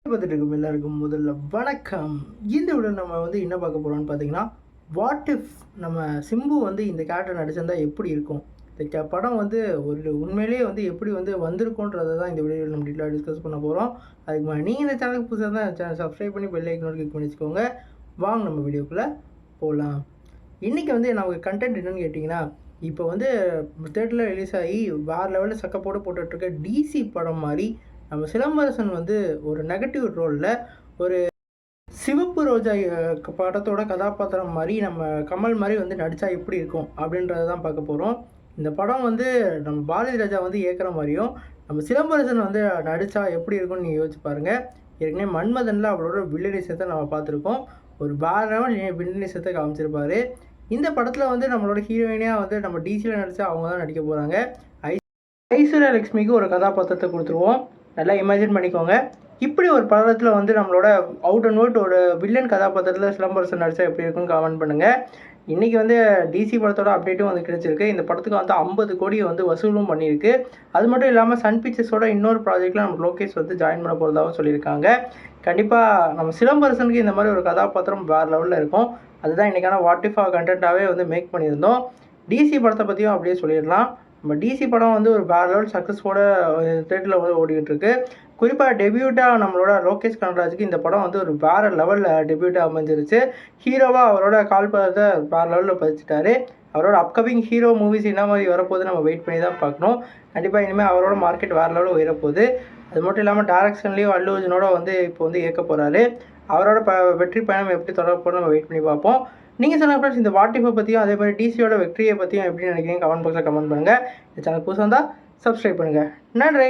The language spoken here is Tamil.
பார்த்துட்டு இருக்கும் எல்லாருக்கும் முதல்ல வணக்கம். இந்த விட நம்ம என்ன பார்க்க போகிறோம்னு பார்த்தீங்கன்னா, வாட் இஃப் நம்ம சிம்பு இந்த கேரக்டர் நடிச்சிருந்தா எப்படி இருக்கும்? இந்த படம் ஒரு உண்மையிலேயே எப்படி வந்திருக்குன்றதை தான் இந்த வீடியோவில் நம்ம டீட்டெயிலாக டிஸ்கஸ் பண்ண போகிறோம். அதுக்கு முன்னாடி நீங்கள் இந்த சேனலுக்கு புதுசாக தான் சேனல் சப்ஸ்கிரைப் பண்ணி பெல் ஐக்கனோட கிளிக் பண்ணி வச்சுக்கோங்க. வாங்க நம்ம வீடியோக்குள்ளே போகலாம். இன்றைக்கி நமக்கு கண்டென்ட் என்னென்னு கேட்டிங்கன்னா, இப்போ தேட்டரில் ரிலீஸ் ஆகி வேறு லெவலில் சக்கப்போடு போட்டுட்ருக்க டிசி படம் மாதிரி நம்ம சிலம்பரசன் ஒரு நெகட்டிவ் ரோலில் ஒரு சிவப்பு ரோஜா படத்தோட கதாபாத்திரம் மாதிரி நம்ம கமல் மாதிரி நடித்தா எப்படி இருக்கும் அப்படின்றத தான் பார்க்க போகிறோம். இந்த படம் நம்ம பாரதி ராஜா இயக்குற மாதிரியும் நம்ம சிலம்பரசன் நடித்தா எப்படி இருக்கும்னு நீங்கள் யோசிச்சு பாருங்கள். ஏற்கனவே மன்மதனில் அவரோட வில்லனிசத்தை நம்ம பார்த்துருக்கோம். ஒரு பாரவன் வில்லனிசத்தை காமிச்சிருப்பார். இந்த படத்தில் நம்மளோட ஹீரோயினியாக நம்ம டிசியில் நடித்தா அவங்க தான் நடிக்க போகிறாங்க. ஐஸ்வர்யா லக்ஷ்மிக்கு ஒரு கதாபாத்திரத்தை கொடுத்துருவோம். நல்லா இமேஜின் பண்ணிக்கோங்க. இப்படி ஒரு படத்தில் நம்மளோட அவுட் அண்ட் அவுட் ஒரு வில்லன் கதாபாத்திரத்தில் சிலம்பரசன் நடித்தா எப்படி இருக்குன்னு கமெண்ட் பண்ணுங்கள். இன்றைக்கி டிசி படத்தோட அப்டேட்டும் கிடச்சிருக்கு. இந்த படத்துக்கு 50 கோடி வசூலும் பண்ணியிருக்கு. அது மட்டும் இல்லாமல் சன் பிக்சர்ஸோட இன்னொரு ப்ராஜெக்டில் நம்ம லோகேஷ் ஜாயின் பண்ண போகிறதாகவும் சொல்லியிருக்காங்க. கண்டிப்பாக நம்ம சிலம்பரசனுக்கு இந்த மாதிரி ஒரு கதாபாத்திரம் வேறு லெவலில் இருக்கும். அதுதான் இன்றைக்கான வாட் இஃப் கண்டென்ட்டாகவே மேக் பண்ணியிருந்தோம். டிசி படத்தை பற்றியும் அப்படியே சொல்லிடலாம். நம்ம டிசி படம் ஒரு வேறு லெவல் சக்ஸஸோட தேட்டரில் ஓடிக்கிட்டு இருக்கு. குறிப்பாக டெபியூட்டாக நம்மளோட லோகேஷ் கனகராஜுக்கு இந்த படம் ஒரு வேறு லெவலில் டெபியூட்டாக அமைஞ்சிருச்சு. ஹீரோவாக அவரோட கால்பதத்தை வேறு லெவலில் பதிச்சிட்டாரு. அவரோட அப்கமிங் ஹீரோ மூவிஸ் என்ன மாதிரி வரப்போகுது நம்ம வெயிட் பண்ணி தான் பார்க்கணும். கண்டிப்பாக இனிமேல் அவரோட மார்க்கெட் வேறு லெவலில் உயரப்போகுது. அது மட்டும் இல்லாமல் டைரக்ஷன்லேயும் அல்லு அர்ஜுனோட இப்போ இயக்க போகிறாரு. அவரோட வெற்றி பயணம் எப்படி தொடரப்போன்னு நம்ம வெயிட் பண்ணி பார்ப்போம். நீங்கள் சொன்ன ஃப்ரெண்ட்ஸ் இந்த வாட் இஃபை பற்றியும் அதே மாதிரி டிசியோட வெற்றியை பற்றியும் எப்படி நினைக்கிறீங்க கமெண்ட் பாக்ஸில் கமெண்ட் பண்ணுங்கள். இந்த சேனல் புதுசாக இருந்தால் சப்ஸ்கிரைப் பண்ணுங்கள். நன்றி.